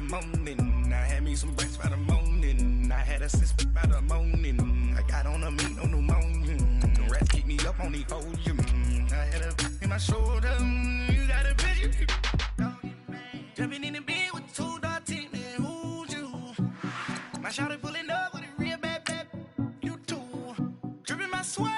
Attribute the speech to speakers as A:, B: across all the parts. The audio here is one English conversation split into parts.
A: morning. I had me some breakfast by the morning. I had a six by the morning. I got on a meat, no pneumonia. The rats keep me up on the podium. I had a in my shoulder. You got a bitch. Jumping in the bed with two dark teeth. Man, who's you? My shawty pulling up with a real bad. You too. Dripping my swag.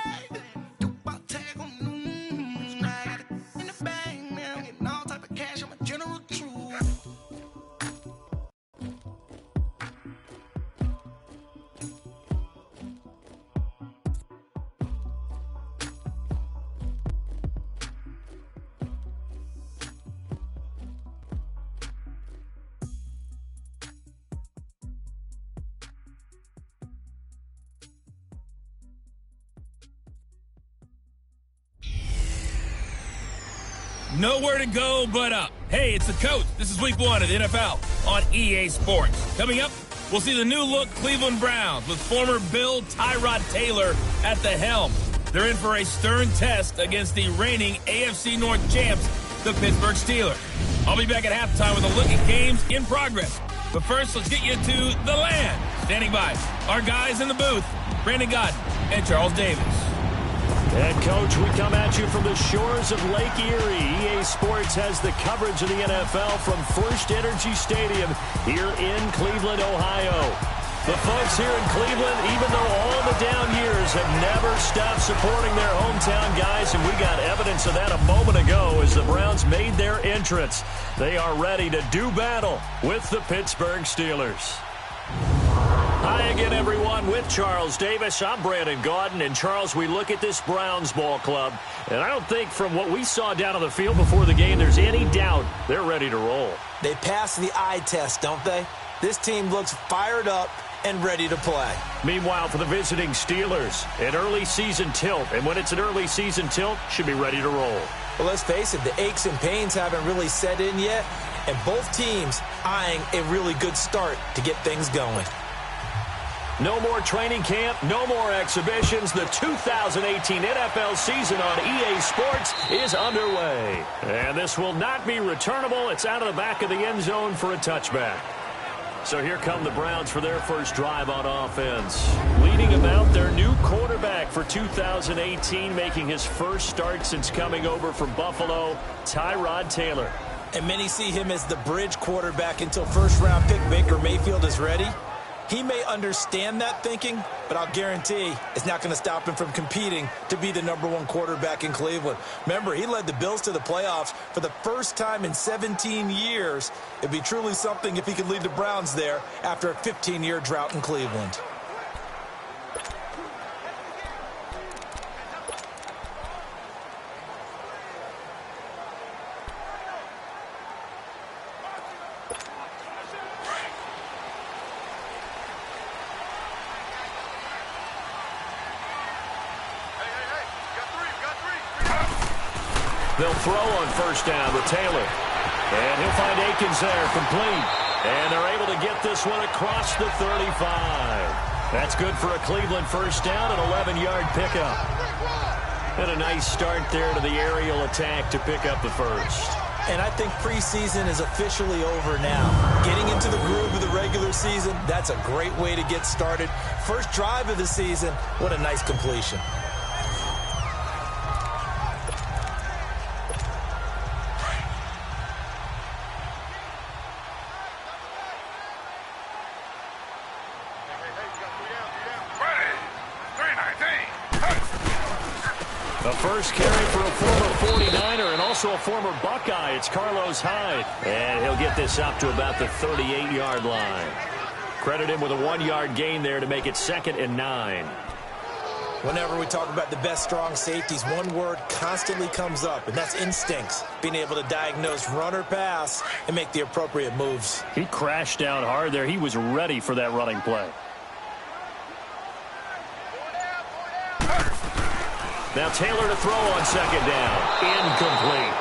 B: Nowhere to go but up. Hey, it's the coach. This is week 1 of the NFL on EA Sports. Coming up, we'll see the new look Cleveland Browns with former Bill Tyrod Taylor at the helm. They're in for a stern test against the reigning AFC North champs, the Pittsburgh Steelers. I'll be back at halftime with a look at games in progress. But first, let's get you to the land. Standing by, our guys in the booth, Brandon Gaudin and Charles Davis.
C: And, Coach, we come at you from the shores of Lake Erie. EA Sports has the coverage of the NFL from First Energy Stadium here in Cleveland, Ohio. The folks here in Cleveland, even though all the down years, have never stopped supporting their hometown guys, and we got evidence of that a moment ago as the Browns made their entrance. They are ready to do battle with the Pittsburgh Steelers. Hi again, everyone, with Charles Davis. I'm Brandon Gaudin. And, Charles, we look at this Browns ball club, and I don't think from what we saw down on the field before the game there's any doubt they're ready to roll.
D: They passed the eye test, don't they? This team looks fired up and ready to play.
C: Meanwhile, for the visiting Steelers, an early season tilt. And when it's an early season tilt, should be ready to roll.
D: Well, let's face it, the aches and pains haven't really set in yet, and both teams eyeing a really good start to get things going.
C: No more training camp, no more exhibitions. The 2018 NFL season on EA Sports is underway. And this will not be returnable. It's out of the back of the end zone for a touchback. So here come the Browns for their first drive on offense. Leading them out, their new quarterback for 2018, making his first start since coming over from Buffalo, Tyrod Taylor.
D: And many see him as the bridge quarterback until first-round pick Baker Mayfield is ready. He may understand that thinking, but I'll guarantee it's not going to stop him from competing to be the #1 quarterback in Cleveland. Remember, he led the Bills to the playoffs for the first time in 17 years. It'd be truly something if he could lead the Browns there after a 15-year drought in Cleveland.
C: They'll throw on first down with Taylor. And he'll find Akins there, complete. And they're able to get this one across the 35. That's good for a Cleveland first down, an 11-yard pickup. And a nice start there to the aerial attack to pick up the first.
D: And I think preseason is officially over now. Getting into the groove of the regular season, that's a great way to get started. First drive of the season, what a nice completion.
C: A first carry for a former 49er and also a former Buckeye. It's Carlos Hyde. And he'll get this up to about the 38-yard line. Credit him with a 1-yard gain there to make it 2nd and 9.
D: Whenever we talk about the best strong safeties, one word constantly comes up, and that's instincts. Being able to diagnose run or pass and make the appropriate moves.
C: He crashed down hard there. He was ready for that running play. Now Taylor to throw on 2nd down. Incomplete.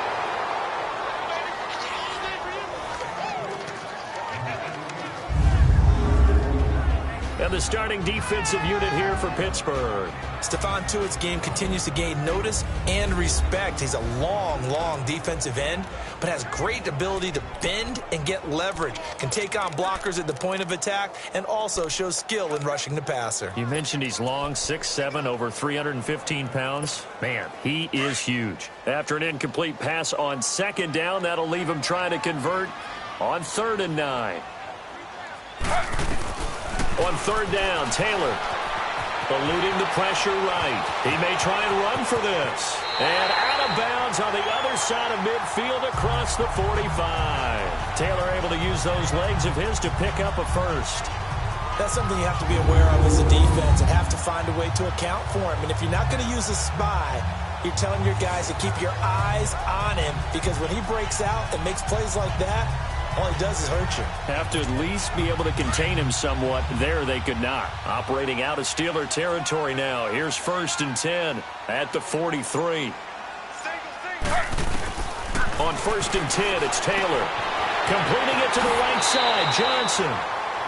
C: And And the starting defensive unit here for Pittsburgh.
D: Stephon Tuitt's game continues to gain notice and respect. He's a long defensive end, but has great ability to bend and get leverage. Can take on blockers at the point of attack and also shows skill in rushing the passer.
C: You mentioned he's long, 6'7", over 315 pounds. Man, he is huge. After an incomplete pass on second down, that'll leave him trying to convert on 3rd and 9. On 3rd down, Taylor eluding the pressure right. He may try and run for this. And out of bounds on the other side of midfield across the 45. Taylor able to use those legs of his to pick up a first.
D: That's something you have to be aware of as a defense and have to find a way to account for him. And if you're not going to use a spy, you're telling your guys to keep your eyes on him, because when he breaks out and makes plays like that, all he does is hurt you.
C: Have to at least be able to contain him somewhat. There they could not. Operating out of Steeler territory now. Here's 1st and 10 at the 43. On 1st and 10, it's Taylor. Completing it to the right side, Johnson.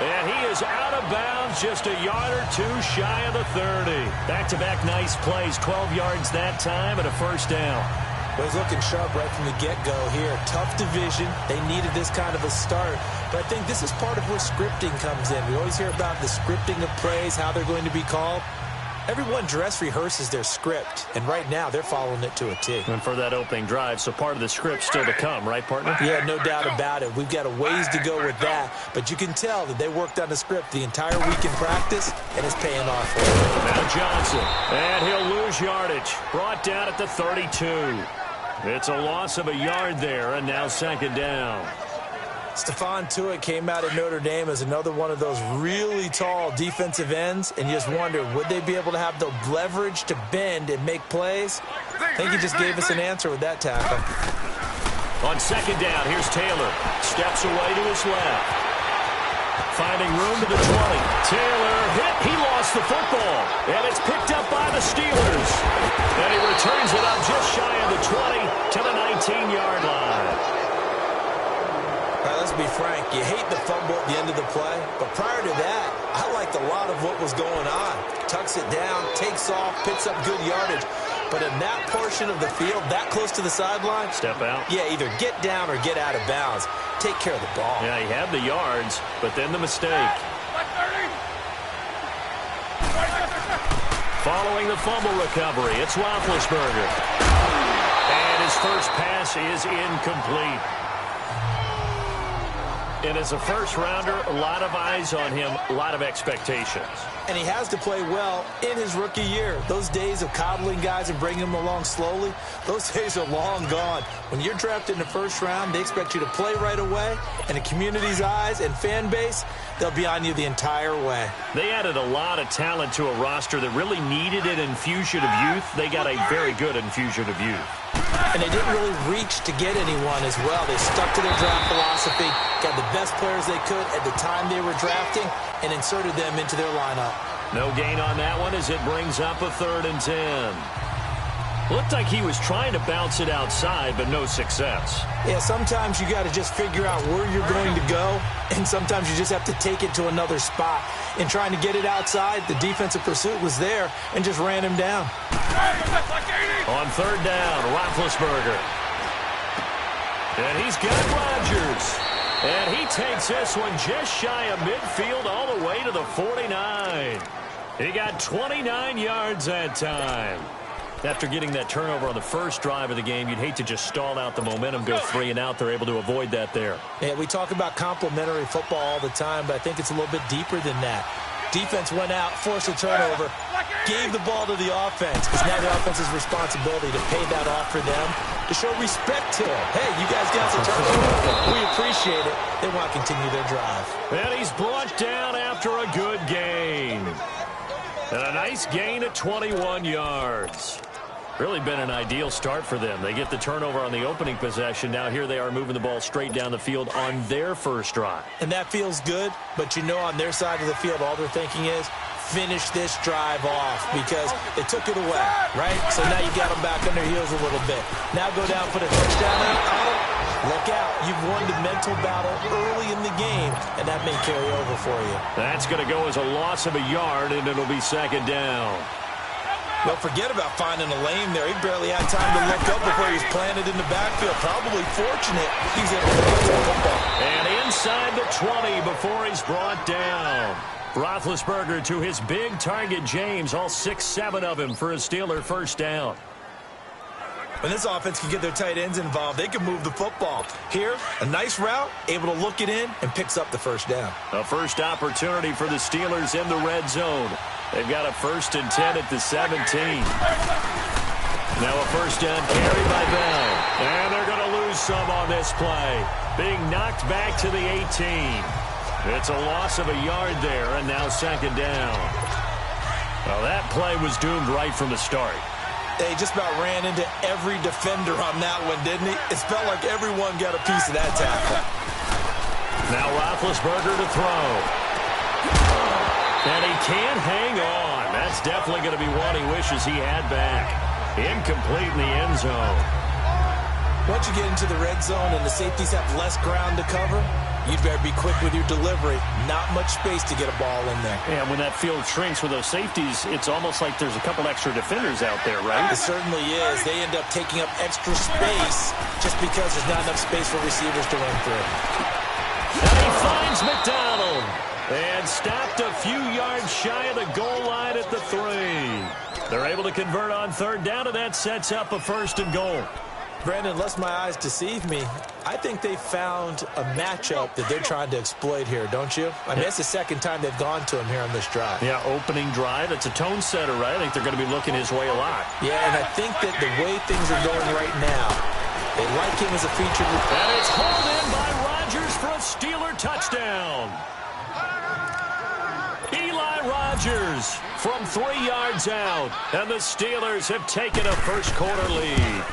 C: And he is out of bounds, just a yard or two shy of the 30. Back-to-back nice plays, 12 yards that time and a first down.
D: Well, he's looking sharp right from the get-go here. Tough division. They needed this kind of a start. But I think this is part of where scripting comes in. We always hear about the scripting of plays, how they're going to be called. Everyone dress rehearses their script, and right now they're following it to a T.
C: And for that opening drive, so part of the script still to come, right, partner?
D: Yeah, no doubt about it. We've got a ways to go with that, but you can tell that they worked on the script the entire week in practice, and it's paying off for them.
C: Now Johnson, and he'll lose yardage. Brought down at the 32. It's a loss of a yard there, and now 2nd down.
D: Stephon Tuitt came out of Notre Dame as another one of those really tall defensive ends, and you just wonder, would they be able to have the leverage to bend and make plays? I think he just gave us an answer with that tackle.
C: On 2nd down, here's Taylor. Steps away to his left. Finding room to the 20. Taylor hit. He lost the football. And it's picked up by the Steelers. And he returns it up just shy of the 20 to the 19-yard line.
D: Let's be frank, you hate the fumble at the end of the play, but prior to that, I liked a lot of what was going on. Tucks it down, takes off, picks up good yardage. But in that portion of the field, that close to the sideline,
C: step out.
D: Yeah, either get down or get out of bounds. Take care of the ball.
C: Yeah, he had the yards, but then the mistake. Following the fumble recovery, it's Roethlisberger. And his first pass is incomplete. And as a first-rounder, a lot of eyes on him, a lot of expectations.
D: And he has to play well in his rookie year. Those days of coddling guys and bringing them along slowly, those days are long gone. When you're drafted in the first round, they expect you to play right away. And the community's eyes and fan base, they'll be on you the entire way.
C: They added a lot of talent to a roster that really needed an infusion of youth. They got a very good infusion of youth.
D: And they didn't really reach to get anyone as well. They stuck to their draft philosophy, got the best players they could at the time they were drafting, and inserted them into their lineup.
C: No gain on that one as it brings up a 3rd and 10. Looked like he was trying to bounce it outside, but no success.
D: Yeah, sometimes you got to just figure out where you're going to go, and sometimes you just have to take it to another spot. In trying to get it outside, the defensive pursuit was there and just ran him down.
C: On 3rd down, Roethlisberger. And he's got Rodgers. And he takes this one just shy of midfield all the way to the 49. He got 29 yards that time. After getting that turnover on the first drive of the game, you'd hate to just stall out the momentum, go 3 and out. They're able to avoid that there.
D: Yeah, we talk about complementary football all the time, but I think it's a little bit deeper than that. Defense went out, forced a turnover, gave the ball to the offense. It's now the offense's responsibility to pay that off for them, to show respect to them. Hey, you guys got the turnover. We appreciate it. They want to continue their drive.
C: And he's brought down after a good gain. And a nice gain of 21 yards. Really been an ideal start for them. They get the turnover on the opening possession. Now here they are moving the ball straight down the field on their first drive.
D: And that feels good, but you know on their side of the field, all they're thinking is, finish this drive off, because they took it away, right? So now you got them back on their heels a little bit. Now go down, put a touchdown on them, Look out. You've won the mental battle early in the game, and that may carry over for you.
C: That's going to go as a loss of a yard, and it'll be second down.
D: Well, forget about finding a lane there. He barely had time to look up before he was planted in the backfield. Probably fortunate he was able to get to the football.
C: And inside the 20 before he's brought down. Roethlisberger to his big target, James, all 6-7 of him for a Steeler first down.
D: When this offense can get their tight ends involved, they can move the football. Here, a nice route, able to look it in, and picks up the first down.
C: A first opportunity for the Steelers in the red zone. They've got a 1st and 10 at the 17. Now a first down carry by Bell. And they're going to lose some on this play. Being knocked back to the 18. It's a loss of a yard there, and now second down. Well, that play was doomed right from the start.
D: They just about ran into every defender on that one, didn't he? It felt like everyone got a piece of that tackle.
C: Now Roethlisberger to throw. And he can't hang on. That's definitely going to be one he wishes he had back. Incomplete in the end zone.
D: Once you get into the red zone and the safeties have less ground to cover, you'd better be quick with your delivery. Not much space to get a ball in there.
C: Yeah, when that field shrinks with those safeties, it's almost like there's a couple extra defenders out there, right?
D: It certainly is. They end up taking up extra space just because there's not enough space for receivers to run through.
C: And he finds McDonald. And stopped a few yards shy of the goal line at the 3. They're able to convert on third down, and that sets up a 1st and goal.
D: Brandon, unless my eyes deceive me, I think they found a matchup that they're trying to exploit here, don't you? I mean, it's the second time they've gone to him here on this drive.
C: Yeah, opening drive. It's a tone setter, right? I think they're going to be looking his way a lot.
D: Yeah, and I think that the way things are going right now, they like him as a featured recruit.
C: And it's hauled in by Rodgers for a Steeler touchdown. Eli Rodgers from 3 yards out, and the Steelers have taken a first-quarter lead.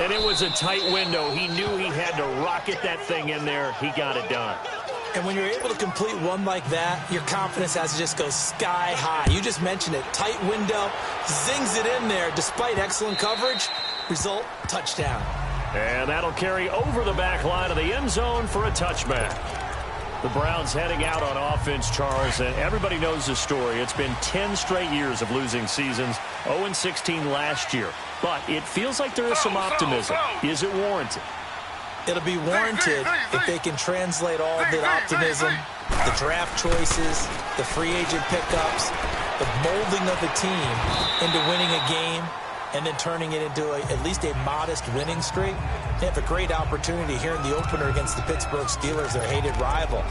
C: And it was a tight window. He knew he had to rocket that thing in there. He got it done.
D: And when you're able to complete one like that, your confidence has to just go sky high. You just mentioned it. Tight window, zings it in there despite excellent coverage. Result, touchdown.
C: And that'll carry over the back line of the end zone for a touchback. The Browns heading out on offense, Charles, and everybody knows the story. It's been 10 straight years of losing seasons, 0-16 last year. But it feels like there is some optimism. Is it warranted?
D: It'll be warranted if they can translate all the optimism, the draft choices, the free agent pickups, the molding of the team into winning a game and then turning it into at least a modest winning streak. They have a great opportunity here in the opener against the Pittsburgh Steelers, their hated rival.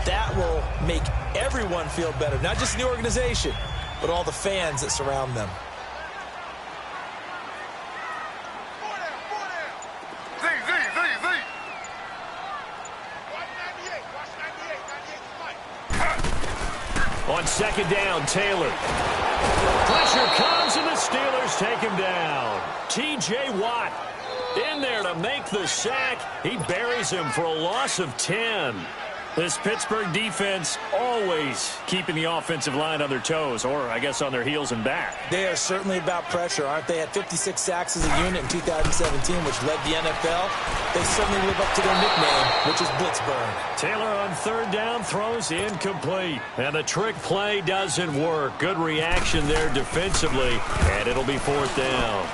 D: That will make everyone feel better, not just the organization, but all the fans that surround them.
C: On second down, Taylor. Pressure comes, and the Steelers take him down. T.J. Watt in there to make the sack. He buries him for a loss of 10. This Pittsburgh defense always keeping the offensive line on their toes, or I guess on their heels and back.
D: They are certainly about pressure, aren't they? Had 56 sacks as a unit in 2017, which led the NFL. They certainly live up to their nickname, which is Blitzburg.
C: Taylor on third down throws incomplete. And the trick play doesn't work. Good reaction there defensively, and it'll be fourth down.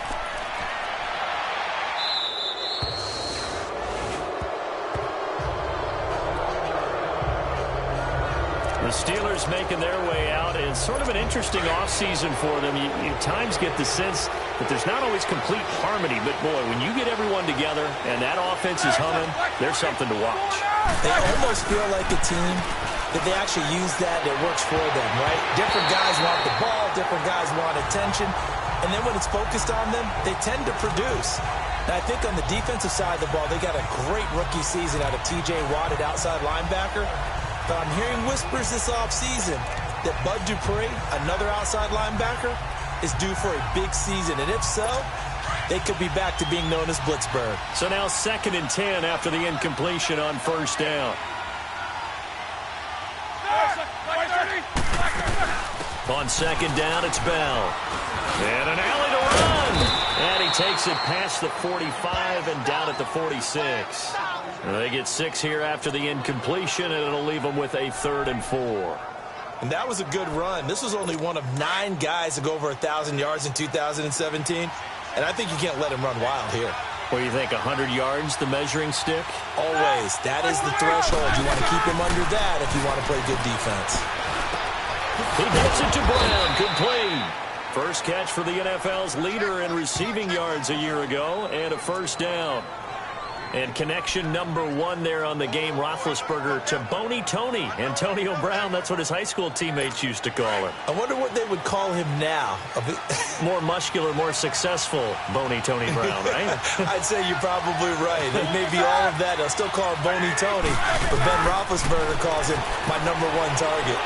C: The Steelers making their way out. It's sort of an interesting offseason for them. You at times get the sense that there's not always complete harmony, but boy, when you get everyone together and that offense is humming, there's something to watch.
D: They almost feel like a team that they actually use that works for them, right? Different guys want the ball, different guys want attention, and then when it's focused on them, they tend to produce. Now, I think on the defensive side of the ball, they got a great rookie season out of T.J. Watt at outside linebacker. But I'm hearing whispers this offseason that Bud Dupree, another outside linebacker, is due for a big season. And if so, they could be back to being known as Blitzburg.
C: So now 2nd and 10 after the incompletion on first down. On second down, it's Bell. And an alley to run. And he takes it past the 45 and down at the 46. They get 6 here after the incompletion, and it'll leave them with a 3rd and 4.
D: And that was a good run. This was only one of 9 guys to go over 1,000 yards in 2017. And I think you can't let him run wild here.
C: What do you think, 100 yards, the measuring stick?
D: Always. That is the threshold. You want to keep him under that if you want to play good defense.
C: He gets it to Brown, complete. First catch for the NFL's leader in receiving yards a year ago, and a first down. And connection number 1 there on the game, Roethlisberger to Boney Tony. Antonio Brown, that's what his high school teammates used to call him.
D: I wonder what they would call him now.
C: More muscular, more successful Boney Tony Brown, right?
D: I'd say you're probably right. It may be all of that. They'll still call him Boney Tony, but Ben Roethlisberger calls him my number 1 target.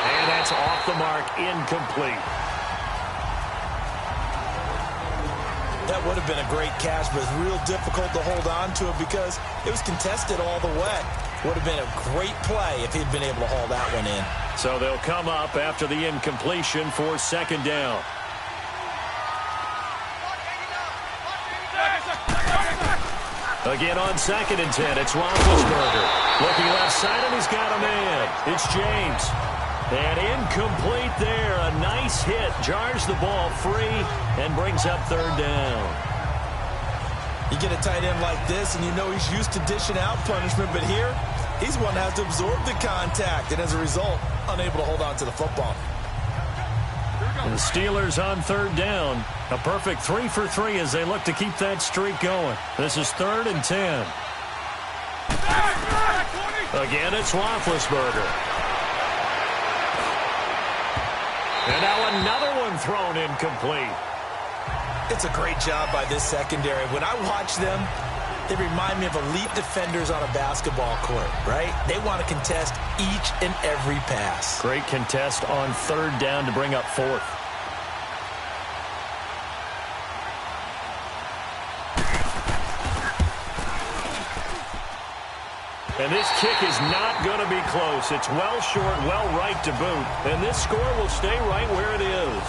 C: And that's off the mark, incomplete.
D: That would have been a great catch, but it's real difficult to hold on to it because it was contested all the way. Would have been a great play if he'd been able to haul that one in.
C: So they'll come up after the incompletion for 2nd down. Again on 2nd and 10, it's Roethlisberger. Looking left side, and he's got a man. It's James. And incomplete there. A nice hit. Jars the ball free and brings up 3rd down.
D: You get a tight end like this, and you know he's used to dishing out punishment, but here, he's one that has to absorb the contact, and as a result, unable to hold on to the football.
C: And the Steelers on 3rd down. A perfect 3 for 3 as they look to keep that streak going. This is 3rd and 10. Again, it's Roethlisberger. And now another one thrown incomplete.
D: It's a great job by this secondary. When I watch them, they remind me of elite defenders on a basketball court, right? They want to contest each and every pass.
C: Great contest on 3rd down to bring up 4th. And this kick is not going to be close. It's well short, well right to boot. And this score will stay right where it is.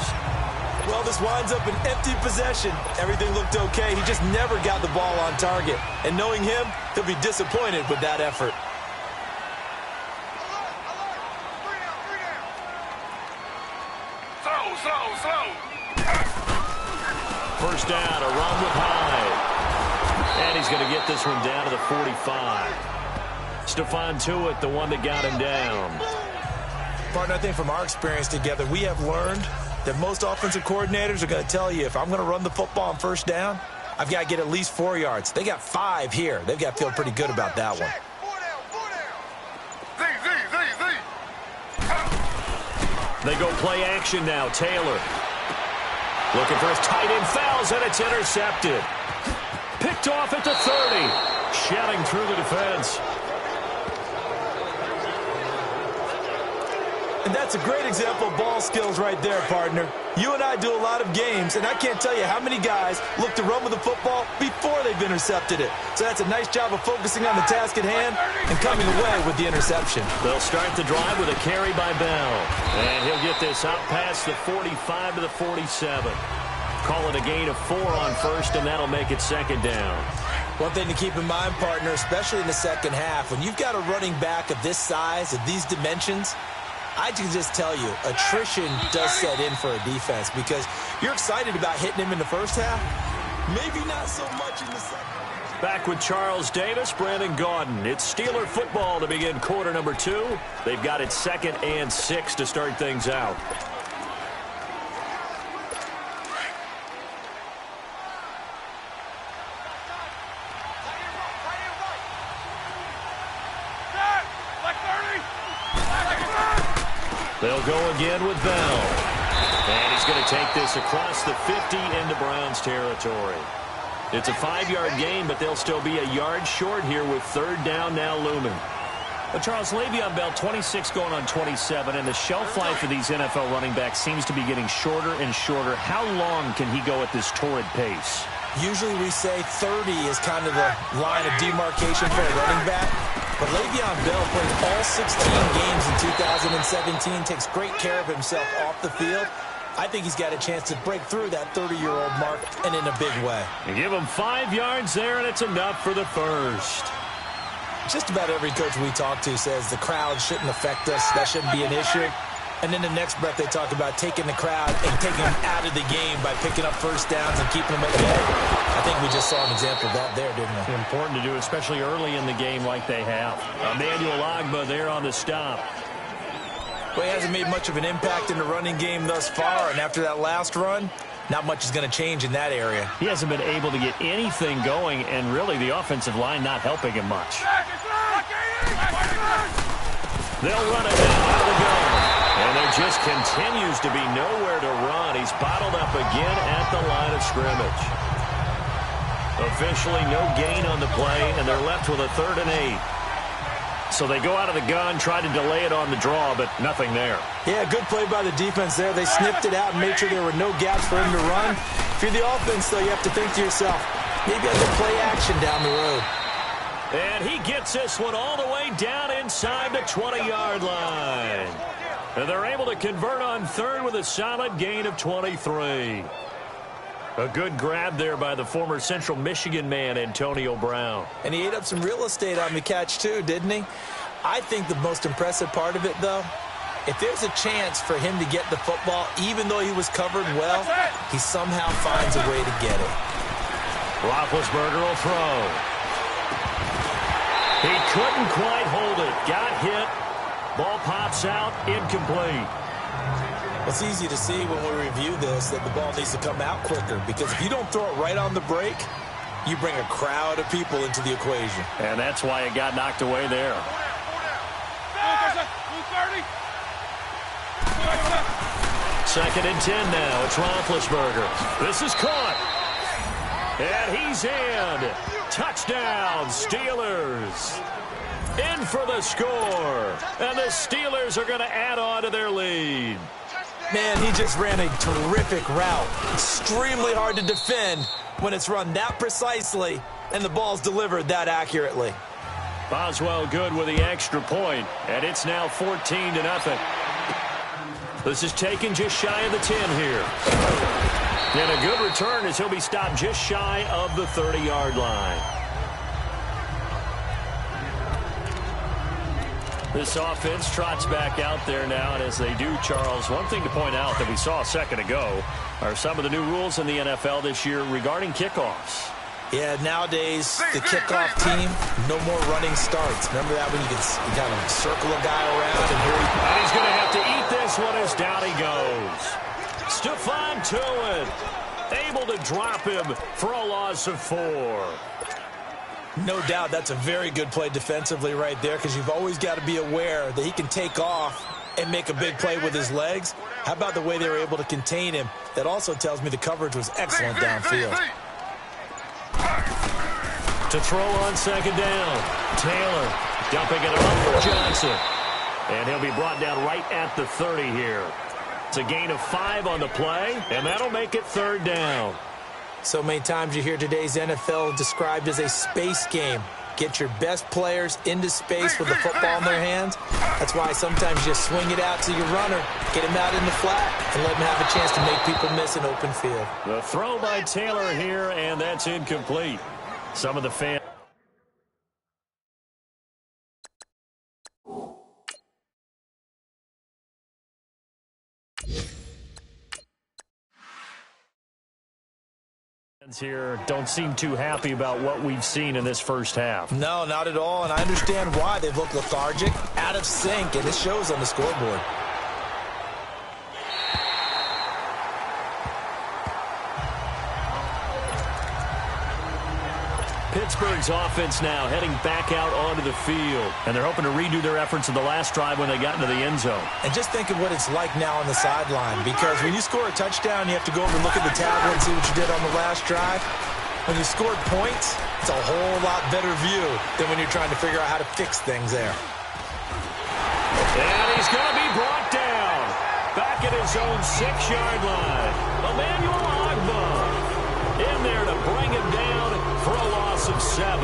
D: Well, this winds up an empty possession. Everything looked okay. He just never got the ball on target. And knowing him, he'll be disappointed with that effort.
A: Slow.
C: First down, a run with Hyde. And he's going to get this one down to the 45. Stephon Tuitt, the one that got him down.
D: Partner, I think from our experience together, we have learned that most offensive coordinators are going to tell you, if I'm going to run the football on 1st down, I've got to get at least 4 yards. They got 5 here. They've got to feel pretty good about that one.
C: They go play action now. Taylor looking for his tight end, fouls, and it's intercepted. Picked off at the 30. Shouting through the defense.
D: And that's a great example of ball skills right there, partner. You and I do a lot of games, and I can't tell you how many guys look to run with the football before they've intercepted it. So that's a nice job of focusing on the task at hand and coming away with the interception.
C: They'll start the drive with a carry by Bell. And he'll get this out past the 45 to the 47. Call it a gain of 4 on 1st, and that'll make it 2nd down.
D: One thing to keep in mind, partner, especially in the second half, when you've got a running back of this size, of these dimensions, I can just tell you, attrition does set in for a defense because you're excited about hitting him in the first half. Maybe not so much in the second.
C: Back with Charles Davis, Brandon Gaudin. It's Steeler football to begin quarter number 2. They've got it 2nd and 6 to start things out. They'll go again with Bell. And he's going to take this across the 50 into Browns territory. It's a 5-yard gain, but they'll still be a yard short here with 3rd down now looming.
B: Well, Charles, Le'Veon Bell, 26 going on 27, and the shelf life for these NFL running backs seems to be getting shorter and shorter. How long can he go at this torrid pace?
D: Usually we say 30 is kind of the line of demarcation for a running back. But Le'Veon Bell played all 16 games in 2017, takes great care of himself off the field. I think he's got a chance to break through that 30-year-old mark and in a big way.
C: You give him 5 yards there, and it's enough for the first.
D: Just about every coach we talk to says the crowd shouldn't affect us. That shouldn't be an issue. And in the next breath, they talk about taking the crowd and taking them out of the game by picking up first downs and keeping them at bay. I think we just saw an example of that there, didn't we?
C: Important to do, especially early in the game like they have. Emmanuel Ogbah there on the stop.
D: Well, he hasn't made much of an impact in the running game thus far, and after that last run, not much is going to change in that area.
C: He hasn't been able to get anything going, and really the offensive line not helping him much. They'll run it down out of the gun. And there just continues to be nowhere to run. He's bottled up again at the line of scrimmage. Officially no gain on the play, and they're left with a 3rd and 8. So they go out of the gun, try to delay it on the draw, but nothing there.
D: Yeah, good play by the defense there. They sniffed it out and made sure there were no gaps for him to run. If you're the offense, though, you have to think to yourself, maybe I can play action down the road.
C: And he gets this one all the way down inside the 20-yard line. And they're able to convert on 3rd with a solid gain of 23. A good grab there by the former Central Michigan man, Antonio Brown.
D: And he ate up some real estate on the catch, too, didn't he? I think the most impressive part of it, though, if there's a chance for him to get the football, even though he was covered well, he somehow finds a way to get it.
C: Roethlisberger will throw. He couldn't quite hold it. Got hit. Ball pops out, incomplete.
D: It's easy to see when we review this that the ball needs to come out quicker, because if you don't throw it right on the break, you bring a crowd of people into the equation.
C: And that's why it got knocked away there. 2nd and 10 now. It's Roethlisberger. This is caught. And he's in. Touchdown, Steelers. In for the score. And the Steelers are going to add on to their lead.
D: Man, he just ran a terrific route. Extremely hard to defend when it's run that precisely and the ball's delivered that accurately.
C: Boswell good with the extra point, and it's now 14-0. This is taken just shy of the 10 here. And a good return as he'll be stopped just shy of the 30-yard line. This offense trots back out there now, and as they do, Charles, one thing to point out that we saw a second ago are some of the new rules in the NFL this year regarding kickoffs.
D: Yeah, nowadays, the kickoff team, no more running starts. Remember that when you kind of circle a guy around and here
C: and he's going to have to eat this one as down he goes. Stephon Tuitt able to drop him for a loss of 4.
D: No doubt that's a very good play defensively right there, because you've always got to be aware that he can take off and make a big play with his legs. How about the way they were able to contain him? That also tells me the coverage was excellent downfield.
C: To throw on 2nd down. Taylor dumping it off for Johnson. And he'll be brought down right at the 30 here. It's a gain of 5 on the play, and that'll make it 3rd down.
D: So many times you hear today's NFL described as a space game. Get your best players into space with the football in their hands. That's why sometimes you just swing it out to your runner, get him out in the flat, and let him have a chance to make people miss an open field.
C: The throw by Taylor here, and that's incomplete. Some of the fans. Here don't seem too happy about what we've seen in this first half.
D: No, not at all, and I understand why. They've looked lethargic, out of sync, and it shows on the scoreboard.
C: Pittsburgh's offense now heading back out onto the field, and they're hoping to redo their efforts of the last drive when they got into the end zone.
D: And just think of what it's like now on the sideline, because when you score a touchdown, you have to go over and look at the tablet and see what you did on the last drive. When you scored points, it's a whole lot better view than when you're trying to figure out how to fix things there.
C: And he's going to be brought down back at his own 6-yard line. Emmanuel Ogbah in there to bring him down for a loss of 7.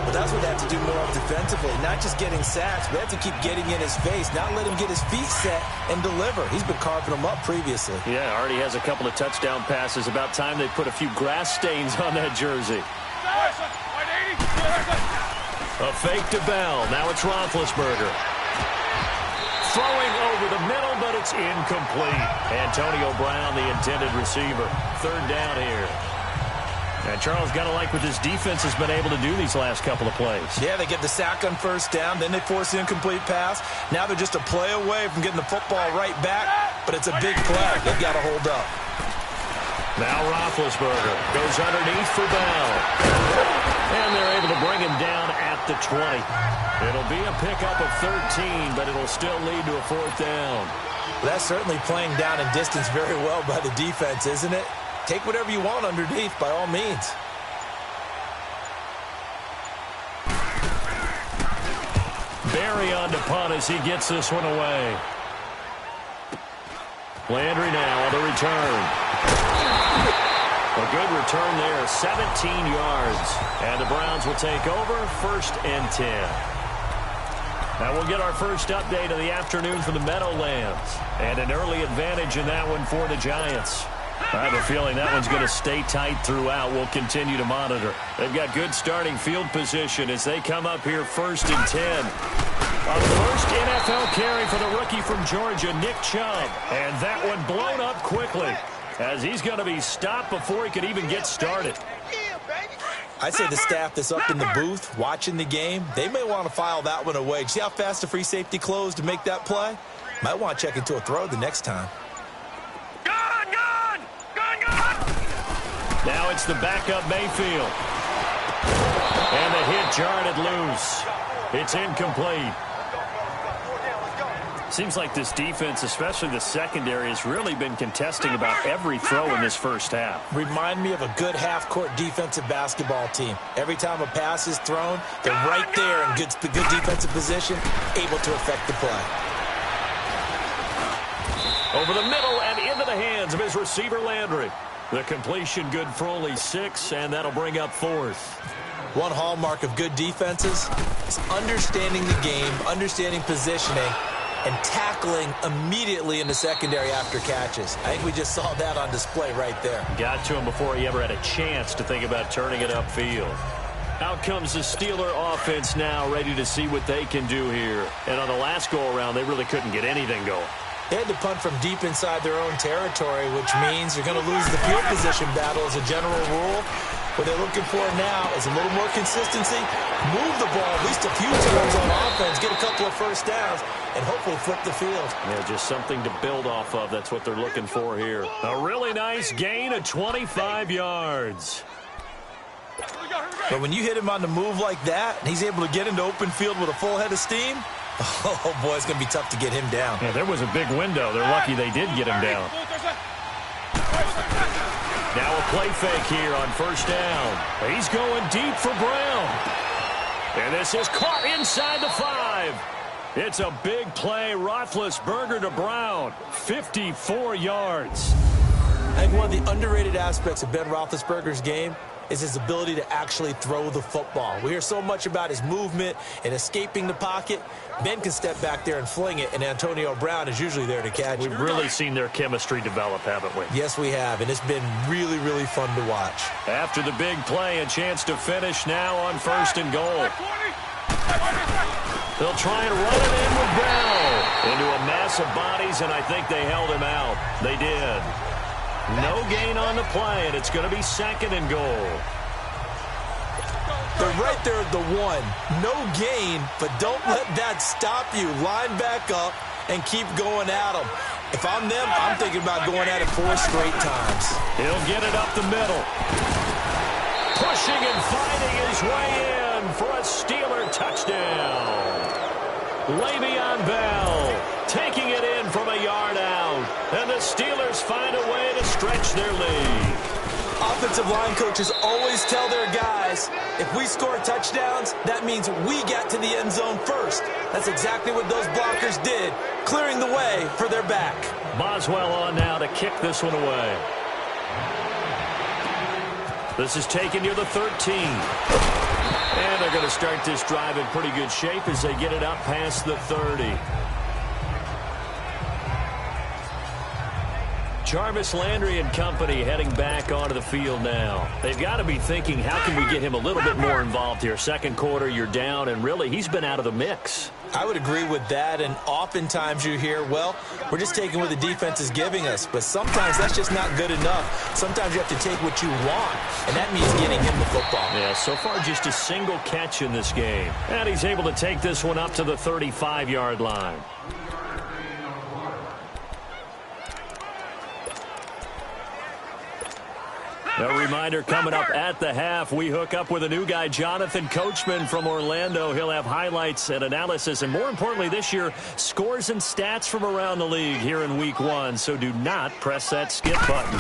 D: But that's what they have to do more of defensively. Not just getting sacks, but they have to keep getting in his face, not let him get his feet set and deliver. He's been carving them up previously.
C: Yeah, already has a couple of touchdown passes. About time they put a few grass stains on that jersey. A fake to Bell. Now it's Roethlisberger. Throwing over the middle, but it's incomplete. Antonio Brown, the intended receiver. Third down here. And Charles, got to like what this defense has been able to do these last couple of plays.
D: Yeah, they get the sack on first down, then they force the incomplete pass. Now they're just a play away from getting the football right back, but it's a big play. They've got to hold up.
C: Now Roethlisberger goes underneath for Bell. And they're able to bring him down at the 20. It'll be a pickup of 13, but it'll still lead to a fourth down.
D: Well, that's certainly playing down in distance very well by the defense, isn't it? Take whatever you want underneath, by all means.
C: Barry on to punt as he gets this one away. Landry now on the return. A good return there, 17 yards. And the Browns will take over, 1st and 10. Now we'll get our first update of the afternoon from the Meadowlands. And an early advantage in that one for the Giants. I have a feeling that one's going to stay tight throughout. We'll continue to monitor. They've got good starting field position as they come up here 1st and 10. A first NFL carry for the rookie from Georgia, Nick Chubb. And that one blown up quickly as he's going to be stopped before he could even get started.
D: I'd say the staff that's up in the booth watching the game, they may want to file that one away. See how fast the free safety closed to make that play? Might want to check into a throw the next time.
C: Now it's the backup Mayfield. And the hit jarred it loose. It's incomplete. Seems like this defense, especially the secondary, has really been contesting about every throw in this first half.
D: Remind me of a good half-court defensive basketball team. Every time a pass is thrown, they're right there in good defensive position, able to affect the play.
C: Over the middle and into the hands of his receiver, Landry. The completion good for only 6, and that'll bring up 4th.
D: One hallmark of good defenses is understanding the game, understanding positioning, and tackling immediately in the secondary after catches. I think we just saw that on display right there.
C: Got to him before he ever had a chance to think about turning it upfield. Out comes the Steeler offense now, ready to see what they can do here. And on the last go-around, they really couldn't get anything going.
D: They had to punt from deep inside their own territory, which means you're going to lose the field position battle as a general rule. What they're looking for now is a little more consistency, move the ball at least a few times on offense, get a couple of first downs, and hopefully flip the field.
C: Yeah, just something to build off of. That's what they're looking for here. A really nice gain of 25 yards.
D: But when you hit him on the move like that, and he's able to get into open field with a full head of steam, oh, boy, it's going to be tough to get him down.
C: Yeah, there was a big window. They're lucky they did get him down. Now a play fake here on first down. He's going deep for Brown. And this is caught inside the 5. It's a big play. Roethlisberger to Brown. 54 yards.
D: I think one of the underrated aspects of Ben Roethlisberger's game is his ability to actually throw the football. We hear so much about his movement and escaping the pocket. Ben can step back there and fling it, and Antonio Brown is usually there to catch it.
C: We've really seen their chemistry develop, haven't we?
D: Yes, we have, and it's been really, really fun to watch.
C: After the big play, a chance to finish now on 1st and goal. They'll try and run it in with Bell into a mass of bodies, and I think they held him out. They did. No gain on the play, and it's going to be 2nd and goal.
D: They're right there at the 1. No gain, but don't let that stop you. Line back up and keep going at them. If I'm them, I'm thinking about going at it 4 straight times.
C: He'll get it up the middle. Pushing and fighting his way in for a Steeler touchdown. Le'Veon Bell taking it in from a yard out. And the Steelers find a way to stretch their lead.
D: Offensive line coaches always tell their guys, if we score touchdowns, that means we get to the end zone first. That's exactly what those blockers did, clearing the way for their back.
C: Boswell on now to kick this one away. This is taken near the 13. And they're going to start this drive in pretty good shape as they get it up past the 30. Jarvis Landry and company heading back onto the field now. They've got to be thinking, how can we get him a little bit more involved here? Second quarter, you're down, and really, he's been out of the mix.
D: I would agree with that, and oftentimes you hear, well, we're just taking what the defense is giving us, but sometimes that's just not good enough. Sometimes you have to take what you want, and that means getting him the football.
C: Yeah, so far just a single catch in this game, and he's able to take this one up to the 35-yard line. A reminder coming up at the half, we hook up with a new guy, Jonathan Coachman from Orlando. He'll have highlights and analysis, and more importantly this year, scores and stats from around the league here in Week 1. So do not press that skip button.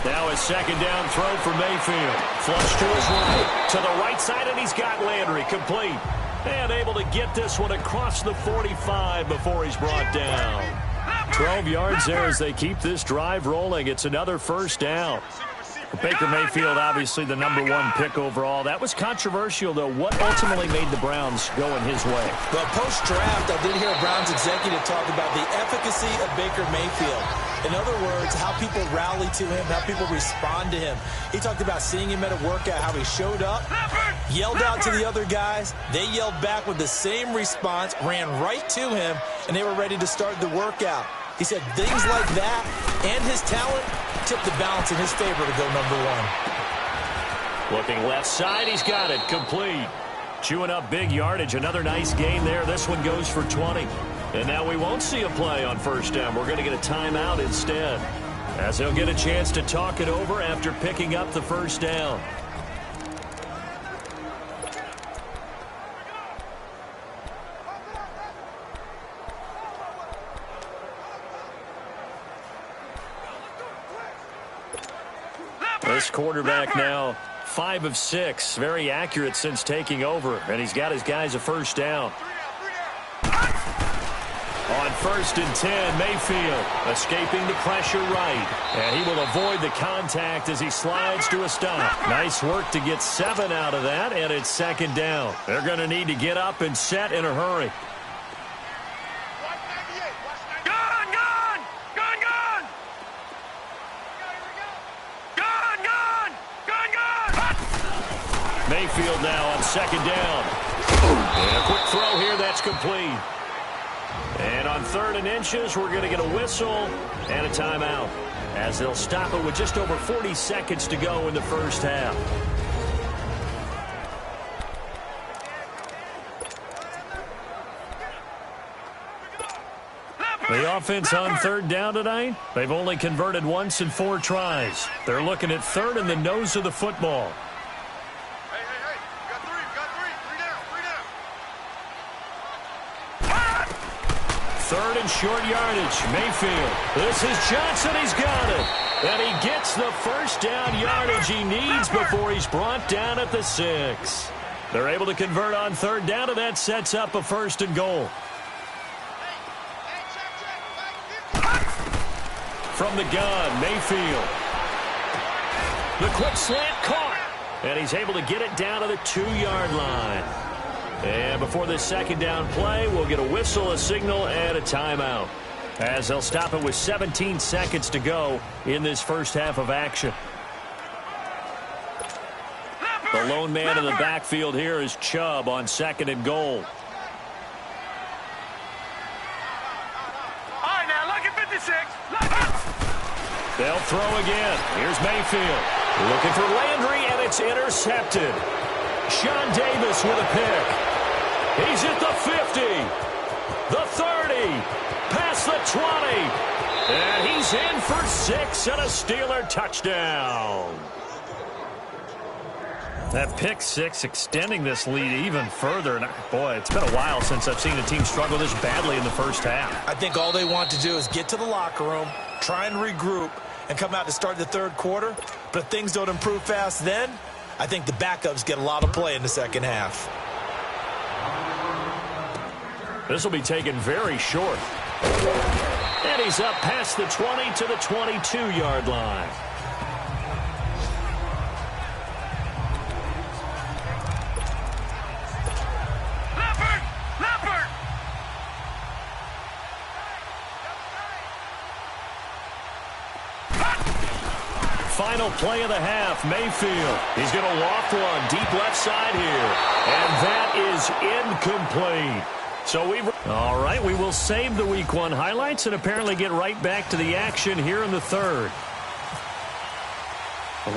C: Now a second down throw for Mayfield. Flush to his right, to the right side, and he's got Landry complete. And able to get this one across the 45 before he's brought down. 12 yards there as they keep this drive rolling. It's another first down. Baker Mayfield, obviously the #1 pick overall. That was controversial, though. What ultimately made the Browns go in his way?
D: Well, post-draft, I did hear a Browns executive talk about the efficacy of Baker Mayfield. In other words, how people rally to him, how people respond to him. He talked about seeing him at a workout, how he showed up, yelled out to the other guys. They yelled back with the same response, ran right to him, and they were ready to start the workout. He said things like that and his talent tipped the balance in his favor to go #1.
C: Looking left side, he's got it, complete. Chewing up big yardage, another nice gain there. This one goes for 20. And now we won't see a play on first down. We're going to get a timeout instead, as he'll get a chance to talk it over after picking up the first down. This quarterback now 5 of 6, very accurate since taking over, and he's got his guys a first down. On 1st and 10, Mayfield escaping the pressure right, and he will avoid the contact as he slides to a stop. Nice work to get 7 out of that, and it's second down. They're going to need to get up and set in a hurry. Mayfield now on second down. And a quick throw here, that's complete. And on 3rd and inches, we're going to get a whistle and a timeout, as they'll stop it with just over 40 seconds to go in the first half. The offense on 3rd down tonight, they've only converted once in 4 tries. They're looking at 3rd in the nose of the football. 3rd and short yardage. Mayfield. This is Johnson. He's got it. And he gets the first down yardage he needs before he's brought down at the 6. They're able to convert on 3rd down, and that sets up a 1st and goal. From the gun, Mayfield. The quick slant caught. And he's able to get it down to the 2-yard line. And before this second down play, we'll get a whistle, a signal, and a timeout, as they'll stop it with 17 seconds to go in this first half of action. The lone man in the backfield here is Chubb on 2nd and goal.
E: All right, now look at 56.
C: They'll throw again. Here's Mayfield. Looking for Landry, and it's intercepted. Sean Davis with a pick. He's at the 50, the 30, past the 20, and he's in for 6 and a Steeler touchdown. That pick 6 extending this lead even further. And boy, it's been a while since I've seen a team struggle this badly in the first half.
D: I think all they want to do is get to the locker room, try and regroup, and come out to start the 3rd quarter. But if things don't improve fast then, I think the backups get a lot of play in the second half.
C: This will be taken very short. And he's up past the 20 to the 22-yard line. final play of the half. Mayfield, he's going to loft one deep left side here. And that is incomplete. So all right, we will save the Week 1 highlights and apparently get right back to the action here in the third.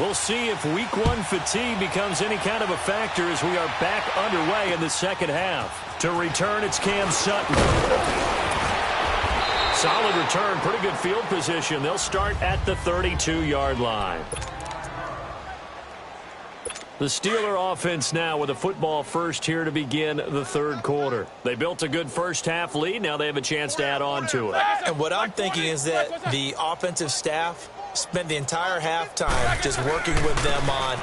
C: We'll see if Week 1 fatigue becomes any kind of a factor as we are back underway in the second half. To return, it's Cam Sutton. Solid return, pretty good field position. They'll start at the 32-yard line. The Steeler offense now with a football first here to begin the third quarter. They built a good first half lead. Now they have a chance to add on to it.
D: And what I'm thinking is that the offensive staff spent the entire halftime just working with them on,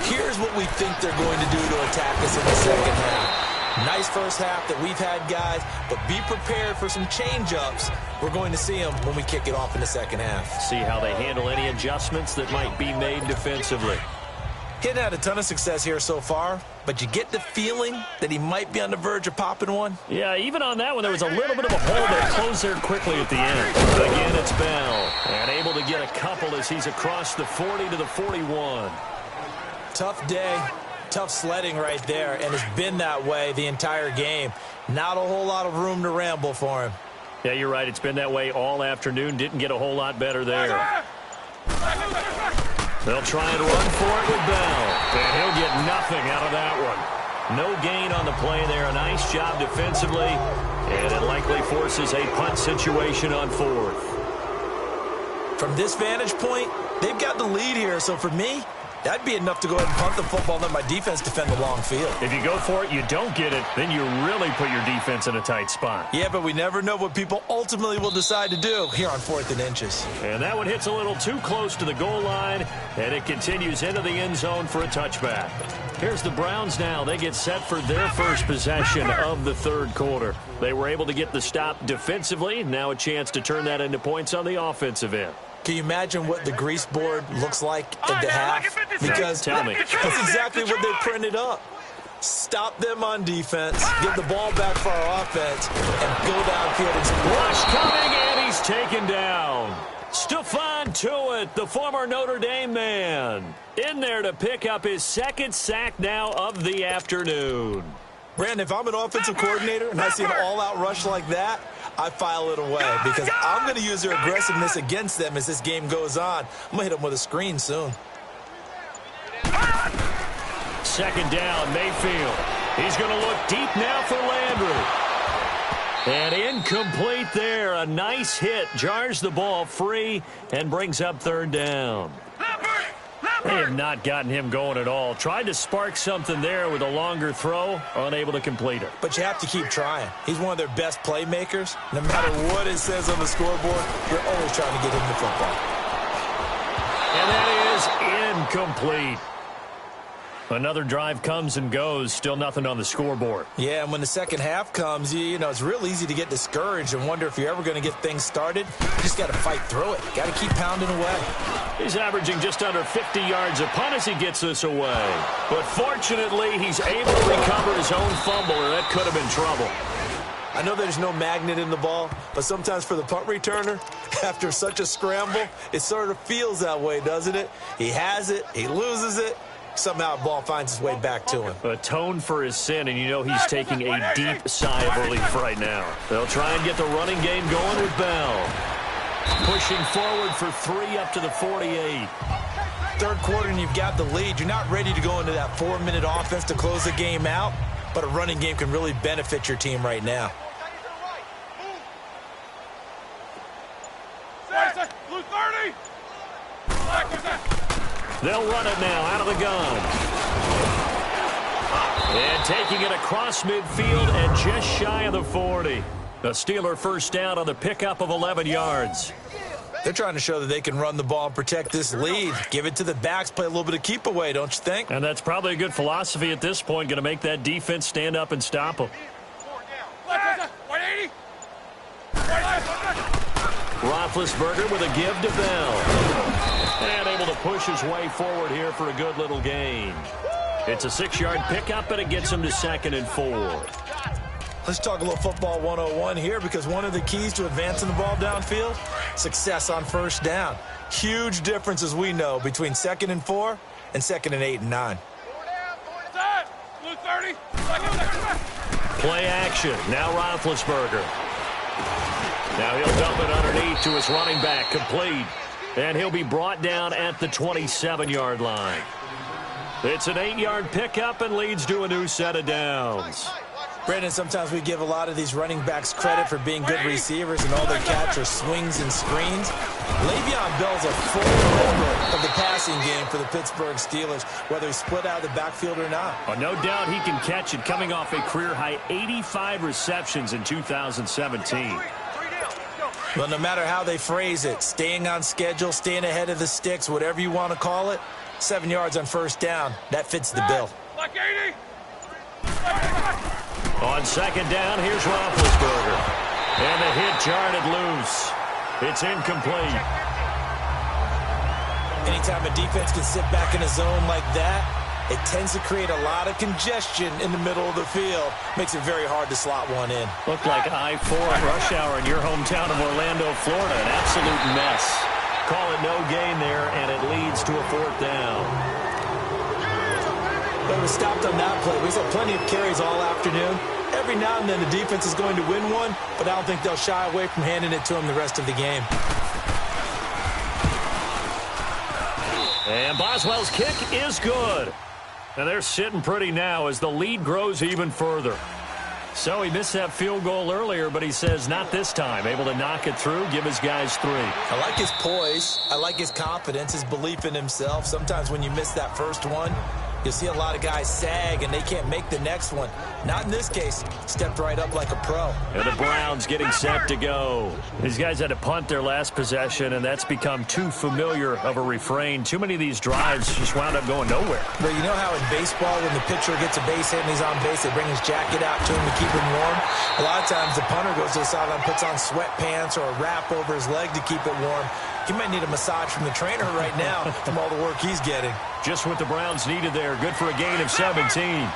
D: here's what we think they're going to do to attack us in the second half. Nice first half that we've had, guys, but be prepared for some change-ups. We're going to see them when we kick it off in the second half.
C: See how they handle any adjustments that might be made defensively.
D: He hadn't had a ton of success here so far, but you get the feeling that he might be on the verge of popping one.
C: Yeah, even on that one, there was a little bit of a hole that closed there quickly at the end. Again, it's Bell, and able to get a couple as he's across the 40 to the 41.
D: Tough day, tough sledding right there, and it's been that way the entire game. Not a whole lot of room to ramble for him.
C: Yeah, you're right. It's been that way all afternoon. Didn't get a whole lot better there. They'll try and run for it with Bell, and he'll get nothing out of that one. No gain on the play there. A nice job defensively, and it likely forces a punt situation on fourth.
D: From this vantage point, they've got the lead here, so for me, that'd be enough to go ahead and punt the football and let my defense defend the long field.
C: If you go for it, you don't get it, then you really put your defense in a tight spot.
D: Yeah, but we never know what people ultimately will decide to do here on 4th and inches.
C: And that one hits a little too close to the goal line, and it continues into the end zone for a touchback. Here's the Browns now. They get set for their first possession of the third quarter. They were able to get the stop defensively. Now a chance to turn that into points on the offensive end.
D: Can you imagine what the grease board looks like at the half? Because
C: tell me.
D: That's exactly what they printed up. Stop them on defense, get the ball back for our offense, and go downfield and score.
C: Rush coming, and he's taken down. Stephon Tuitt, the former Notre Dame man, in there to pick up his second sack now of the afternoon.
D: Brandon, if I'm an offensive coordinator and I see an all-out rush like that, I file it away because I'm going to use their aggressiveness against them as this game goes on. I'm going to hit them with a screen soon.
C: Second down, Mayfield. He's going to look deep now for Landry. And incomplete there. A nice hit. Jars the ball free and brings up third down. They have not gotten him going at all. Tried to spark something there with a longer throw. Unable to complete it.
D: But you have to keep trying. He's one of their best playmakers. No matter what it says on the scoreboard, you're always trying to get him the football.
C: And that is incomplete. Another drive comes and goes. Still nothing on the scoreboard.
D: Yeah, and when the second half comes, you know, it's real easy to get discouraged and wonder if you're ever going to get things started. You just got to fight through it. Got to keep pounding away.
C: He's averaging just under 50 yards a punt as he gets this away. But fortunately, he's able to recover his own fumble, or that could have been trouble.
D: I know there's no magnet in the ball, but sometimes for the punt returner, after such a scramble, it sort of feels that way, doesn't it? He has it, he loses it. Somehow the ball finds its way back to him.
C: Atone for his sin, and you know he's taking a deep sigh of relief right now. They'll try and get the running game going with Bell. Pushing forward for 3 up to the 48.
D: Third quarter and you've got the lead. You're not ready to go into that 4-minute offense to close the game out, but a running game can really benefit your team right now.
E: Blue 30.
C: They'll run it now out of the gun. And taking it across midfield and just shy of the 40. The Steeler first down on the pickup of 11 yards.
D: They're trying to show that they can run the ball and protect this lead. Give it to the backs, play a little bit of keep away, don't you think?
C: And that's probably a good philosophy at this point, going to make that defense stand up and stop them.
E: 180.
C: Roethlisberger with a give to Bell. And able to push his way forward here for a good little gain. It's a 6-yard pickup, and it gets him to 2nd and 4.
D: Let's talk a little football 101 here, because one of the keys to advancing the ball downfield, success on first down. Huge difference, as we know, between 2nd and 4 and 2nd and 8 and 9.
C: Play action. Now Roethlisberger. Now he'll dump it underneath to his running back. Complete. And he'll be brought down at the 27-yard line. It's an 8-yard pickup and leads to a new set of downs.
D: Brandon, sometimes we give a lot of these running backs credit for being good receivers, and all they catch are swings and screens. Le'Veon Bell's a full member of the passing game for the Pittsburgh Steelers, whether he's split out of the backfield or not.
C: Oh, no doubt he can catch it, coming off a career-high 85 receptions in 2017.
D: Well, no matter how they phrase it, staying on schedule, staying ahead of the sticks, whatever you want to call it, 7 yards on first down, that fits the bill.
C: On second down, here's Roethlisberger. And the hit jarred loose. It's incomplete.
D: Anytime a defense can sit back in a zone like that, it tends to create a lot of congestion in the middle of the field. Makes it very hard to slot one in.
C: Looked like I-4 at rush hour in your hometown of Orlando, Florida. An absolute mess. Call it no gain there, and it leads to a 4th down.
D: But it was stopped on that play. We saw plenty of carries all afternoon. Every now and then the defense is going to win one, but I don't think they'll shy away from handing it to them the rest of the game.
C: And Boswell's kick is good. And they're sitting pretty now as the lead grows even further. So he missed that field goal earlier, but he says not this time. Able to knock it through, give his guys 3.
D: I like his poise. I like his confidence, his belief in himself. Sometimes when you miss that first one, you'll see a lot of guys sag and they can't make the next one. Not in this case. Stepped right up like a pro.
C: And the Browns getting set to go. These guys had to punt their last possession, and that's become too familiar of a refrain. Too many of these drives just wound up going nowhere.
D: But you know how in baseball, when the pitcher gets a base hit and he's on base, they bring his jacket out to him to keep him warm? A lot of times the punter goes to the sideline, puts on sweatpants or a wrap over his leg to keep it warm. He might need a massage from the trainer right now from all the work he's getting.
C: Just what the Browns needed there. Good for a gain of 17.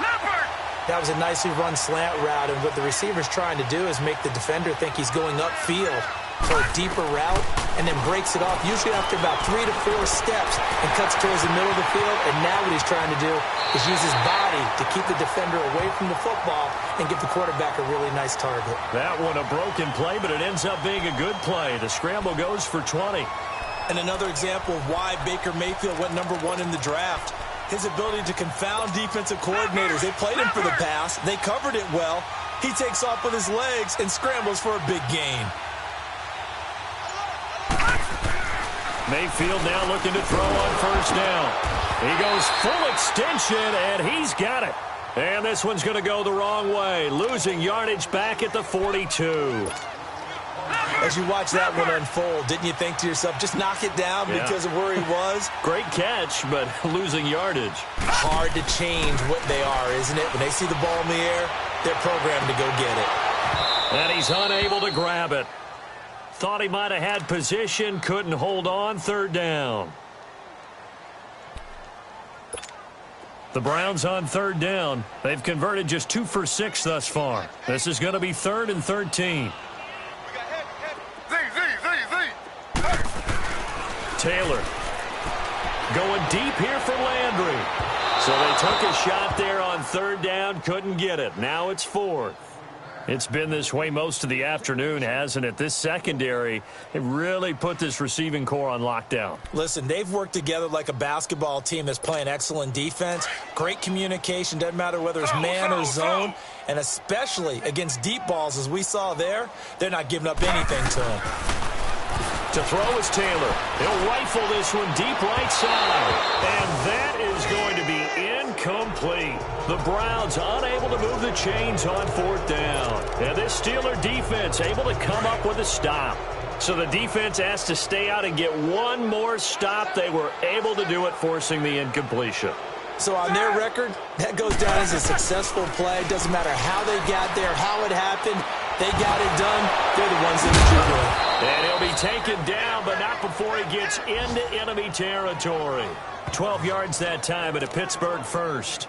D: That was a nicely run slant route, and what the receiver's trying to do is make the defender think he's going upfield for a deeper route, and then breaks it off, usually after about 3 to 4 steps, and cuts towards the middle of the field. And now what he's trying to do is use his body to keep the defender away from the football and give the quarterback a really nice target.
C: That one a broken play, but it ends up being a good play. The scramble goes for 20.
D: And another example of why Baker Mayfield went number 1 in the draft. His ability to confound defensive coordinators. They played him for the pass. They covered it well. He takes off with his legs and scrambles for a big gain.
C: Mayfield now looking to throw on first down. He goes full extension, and he's got it. And this one's going to go the wrong way, losing yardage back at the 42.
D: As you watch that one unfold, didn't you think to yourself, just knock it down because of where he was?
C: Great catch, but losing yardage.
D: Hard to change what they are, isn't it? When they see the ball in the air, they're programmed to go get it.
C: And he's unable to grab it. Thought he might have had position, couldn't hold on, 3rd down. The Browns on 3rd down. They've converted just 2 for 6 thus far. This is going to be 3rd and 13. Taylor going deep here for Landry. So they took a shot there on 3rd down, couldn't get it. Now it's 4th. It's been this way most of the afternoon, hasn't it? This secondary, they really put this receiving core on lockdown.
D: Listen, they've worked together like a basketball team that's playing excellent defense. Great communication, doesn't matter whether it's man or zone. And especially against deep balls, as we saw there, they're not giving up anything to them.
C: To throw is Taylor. He'll rifle this one deep right side. And that is going to be incomplete. The Browns unable to move the chains on 4th down. And this Steeler defense able to come up with a stop. So the defense has to stay out and get one more stop. They were able to do it, forcing the incompletion.
D: So on their record, that goes down as a successful play. Doesn't matter how they got there, how it happened. They got it done. They're the ones that are
C: and he'll be taken down, but not before he gets into enemy territory. 12 yards that time, at a Pittsburgh first.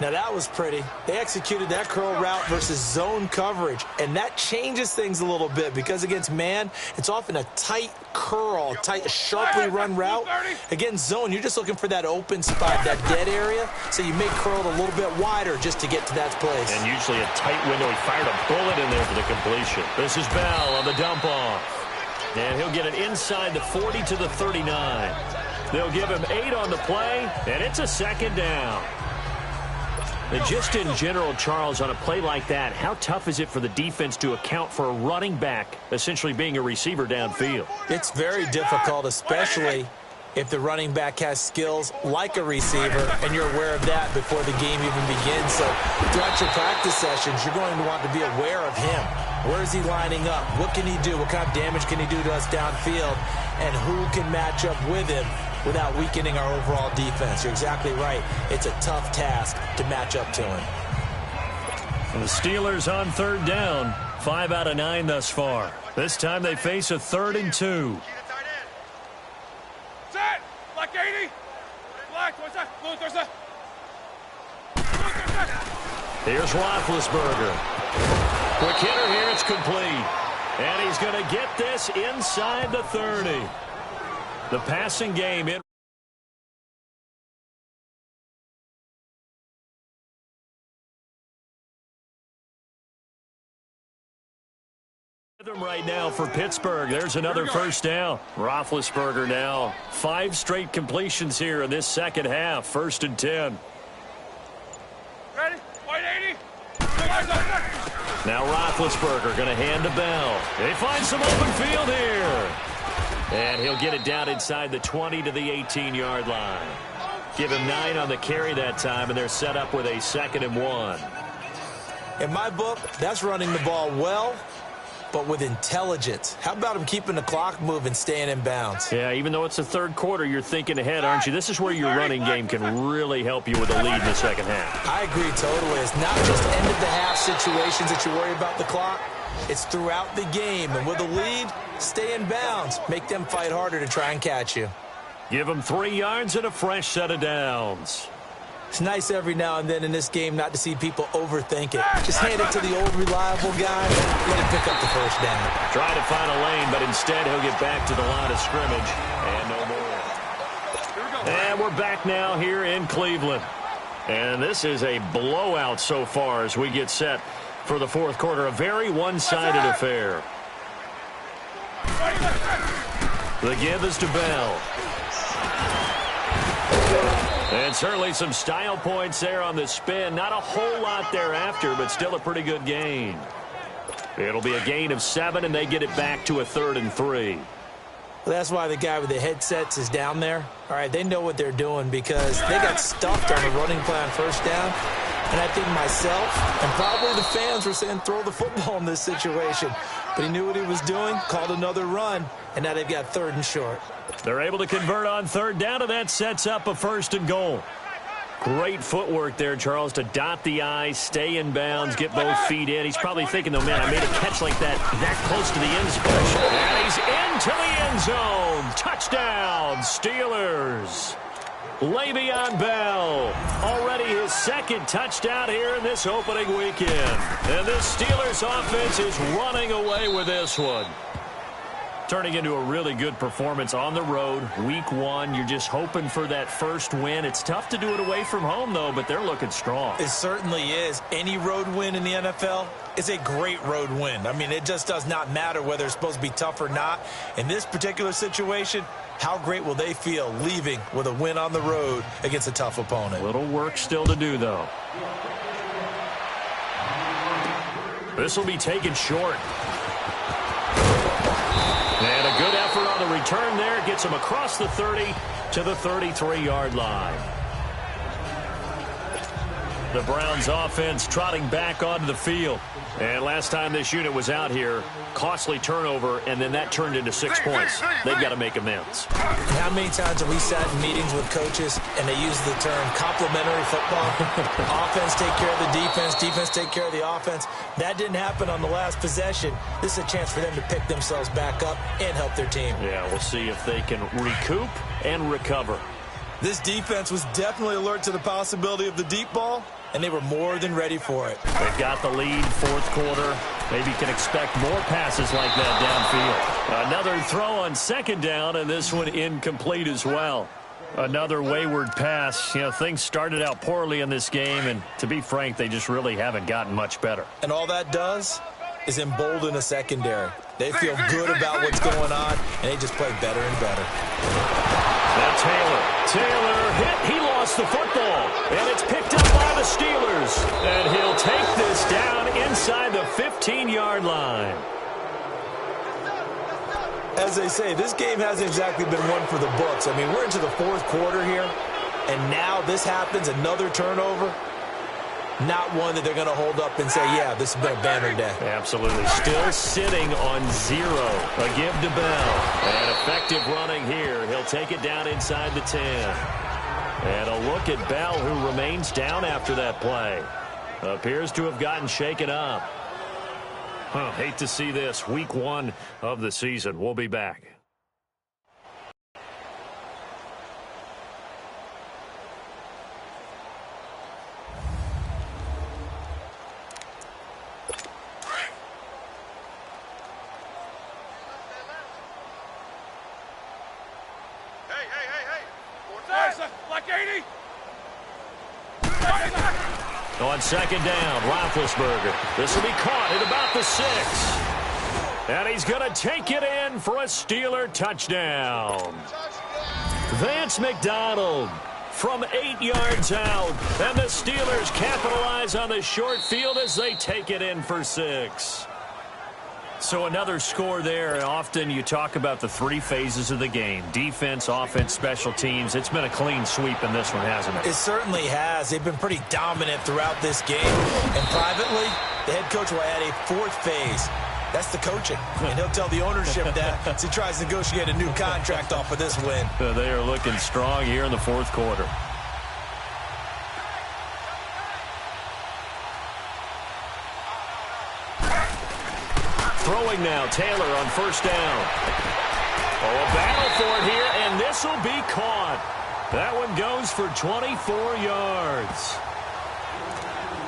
D: Now that was pretty. They executed that curl route versus zone coverage, and that changes things a little bit because against man, it's often a tight curl, tight, sharply run route. Against zone, you're just looking for that open spot, that dead area, so you make curl a little bit wider just to get to that place.
C: And usually a tight window. He fired a bullet in there for the completion. This is Bell on the dump off. And he'll get it inside the 40 to the 39. They'll give him 8 on the play, and it's a second down. And just in general, Charles, on a play like that, how tough is it for the defense to account for a running back essentially being a receiver downfield?
D: It's very difficult, especially if the running back has skills like a receiver, and you're aware of that before the game even begins. So throughout your practice sessions, you're going to want to be aware of him. Where is he lining up? What can he do? What kind of damage can he do to us downfield? And who can match up with him without weakening our overall defense? You're exactly right. It's a tough task to match up to him.
C: And the Steelers on third down, 5 out of 9 thus far. This time they face a 3rd and 2.
E: Set! Black 80! Black, what's that? Blue, there's a...
C: Here's Roethlisberger. Quick hitter here, it's complete. And he's going to get this inside the 30. The passing game in. Right now for Pittsburgh. There's another first down. Roethlisberger now 5 straight completions here in this second half. 1st and 10.
E: Ready? White 80!
C: Now Roethlisberger going to hand to Bell. They find some open field here. And he'll get it down inside the 20 to the 18-yard line. Give him 9 on the carry that time, and they're set up with a 2nd and 1.
D: In my book, that's running the ball well, but with intelligence. How about him keeping the clock moving, staying in bounds?
C: Yeah, even though it's the third quarter, you're thinking ahead, aren't you? This is where your running game can really help you with a lead in the second half.
D: I agree totally. It's not just end-of-the-half situations that you worry about the clock. It's throughout the game. And with a lead, stay in bounds. Make them fight harder to try and catch you.
C: Give them 3 yards and a fresh set of downs.
D: It's nice every now and then in this game not to see people overthink it. Just hand it to the old reliable guy and let him pick up the first down.
C: Try to find a lane, but instead he'll get back to the line of scrimmage. And no more. And we're back now here in Cleveland. And this is a blowout so far as we get set for the 4th quarter. A very one-sided affair. The give is to Bell. And certainly some style points there on the spin. Not a whole lot thereafter, but still a pretty good gain. It'll be a gain of 7, and they get it back to a 3rd and 3.
D: Well, that's why the guy with the headsets is down there. All right, they know what they're doing because they got stuffed on a running play on first down. And I think myself and probably the fans were saying throw the football in this situation. But he knew what he was doing, called another run, and now they've got 3rd and short.
C: They're able to convert on 3rd down, and that sets up a 1st and goal. Great footwork there, Charles, to dot the I, stay in bounds, get both feet in. He's probably thinking, though, man, I made a catch like that close to the end zone. And he's into the end zone. Touchdown, Steelers. Le'Veon Bell, already his 2nd touchdown here in this opening weekend. And this Steelers offense is running away with this one. Turning into a really good performance on the road. Week 1, you're just hoping for that first win. It's tough to do it away from home, though, but they're looking strong.
D: It certainly is. Any road win in the NFL is a great road win. I mean, it just does not matter whether it's supposed to be tough or not. In this particular situation, how great will they feel leaving with a win on the road against a tough opponent?
C: Little work still to do, though. This will be taken short. And a good effort on the return there. Gets him across the 30 to the 33-yard line. The Browns offense trotting back onto the field. And last time this unit was out here, costly turnover, and then that turned into 6 points. They've got to make amends.
D: How many times have we sat in meetings with coaches and they use the term complementary football? Offense take care of the defense, defense take care of the offense. That didn't happen on the last possession. This is a chance for them to pick themselves back up and help their team.
C: Yeah, we'll see if they can recoup and recover.
D: This defense was definitely alert to the possibility of the deep ball, and they were more than ready for it.
C: They've got the lead, fourth quarter. Maybe can expect more passes like that downfield. Another throw on second down, and this one incomplete as well. Another wayward pass. You know, things started out poorly in this game, and to be frank, they just really haven't gotten much better.
D: And all that does is embolden a secondary. They feel good about what's going on, and they just play better and better.
C: Now Taylor hit. He lost the football, and it's picked up by the Steelers. And he'll take this down inside the 15-yard line.
D: As they say, this game hasn't exactly been one for the books. I mean, we're into the fourth quarter here, and now this happens, another turnover. Not one that they're going to hold up and say, yeah, this has been a banner day.
C: Absolutely. Still sitting on 0. A give to Bell. And effective running here. He'll take it down inside the 10. And a look at Bell, who remains down after that play. Appears to have gotten shaken up. Hate to see this. Week 1 of the season. We'll be back. On second down, Roethlisberger. This will be caught at about the 6. And he's going to take it in for a Steeler touchdown. Vance McDonald from 8 yards out. And the Steelers capitalize on the short field as they take it in for 6. So another score there. Often you talk about the 3 phases of the game. Defense, offense, special teams. It's been a clean sweep in this one, hasn't it?
D: It certainly has. They've been pretty dominant throughout this game. And privately, the head coach will add a 4th phase. That's the coaching. And he'll tell the ownership that as he tries to negotiate a new contract off of this win.
C: They are looking strong here in the fourth quarter. Throwing now, Taylor on first down. Oh, a battle for it here, and this will be caught. That one goes for 24 yards.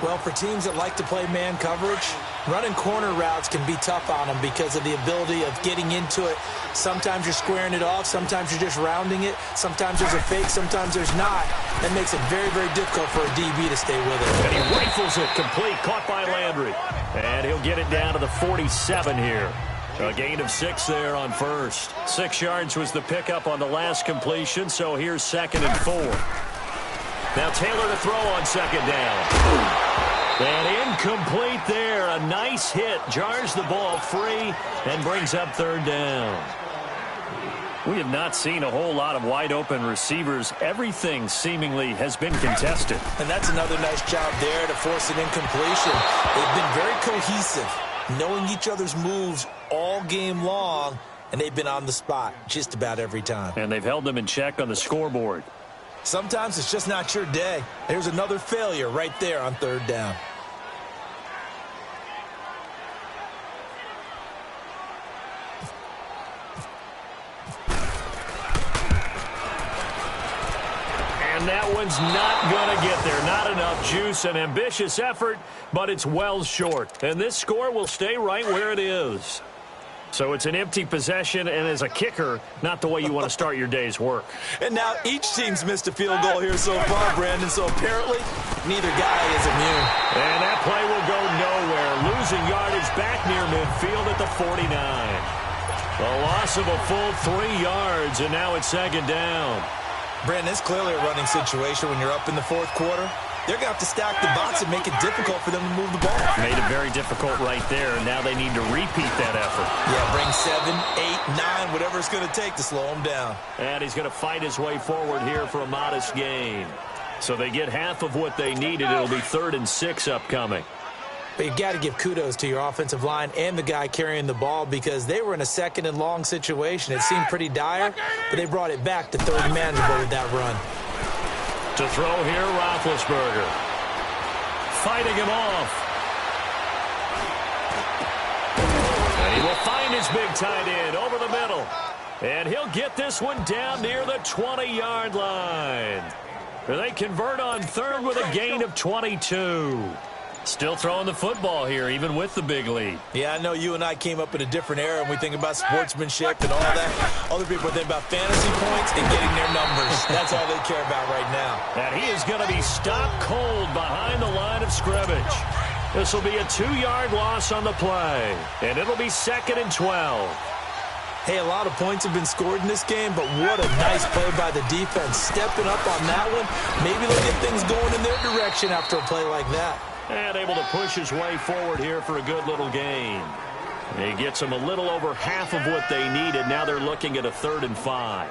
D: Well, for teams that like to play man coverage, running corner routes can be tough on them because of the ability of getting into it. Sometimes you're squaring it off. Sometimes you're just rounding it. Sometimes there's a fake. Sometimes there's not. That makes it very, very difficult for a DB to stay with it.
C: And he rifles it complete, caught by Landry. And he'll get it down to the 47 here. A gain of 6 there on first. 6 yards was the pickup on the last completion, so here's 2nd and 4. Now Taylor to throw on second down. And incomplete there. A nice hit. Jars the ball free and brings up 3rd down. We have not seen a whole lot of wide-open receivers. Everything seemingly has been contested.
D: And that's another nice job there to force an incompletion. They've been very cohesive, knowing each other's moves all game long, and they've been on the spot just about every time.
C: And they've held them in check on the scoreboard.
D: Sometimes it's just not your day. There's another failure right there on 3rd down.
C: And that one's not going to get there. Not enough juice. An ambitious effort, but it's well short. And this score will stay right where it is. So it's an empty possession, and as a kicker, not the way you want to start your day's work.
D: And now each team's missed a field goal here so far, Brandon, so apparently neither guy is immune.
C: And that play will go nowhere. Losing yardage back near midfield at the 49. A loss of a full 3 yards, and now it's 2nd down.
D: Brandon, it's clearly a running situation when you're up in the fourth quarter. They're going to have to stack the box and make it difficult for them to move the ball.
C: Made it very difficult right there, and now they need to repeat that effort.
D: Yeah, bring 7, 8, 9, whatever it's going to take to slow him down.
C: And he's going to fight his way forward here for a modest gain. So they get half of what they needed. It'll be 3rd and 6 upcoming.
D: But you've got to give kudos to your offensive line and the guy carrying the ball because they were in a 2nd and long situation. It seemed pretty dire, but they brought it back to 3rd and manageable with that run.
C: To throw here, Roethlisberger. Fighting him off. And he will find his big tight end over the middle. And he'll get this one down near the 20-yard line. They convert on third with a gain of 22. Still throwing the football here, even with the big lead.
D: Yeah, I know you and I came up in a different era, and we think about sportsmanship and all that. Other people think about fantasy points and getting their numbers. That's all they care about right now.
C: And he is going to be stopped cold behind the line of scrimmage. This will be a 2-yard loss on the play, and it'll be 2nd and 12.
D: Hey, a lot of points have been scored in this game, but what a nice play by the defense. Stepping up on that one, maybe they'll get things going in their direction after a play like that.
C: And able to push his way forward here for a good little gain. He gets them a little over half of what they needed. Now they're looking at a 3rd and 5.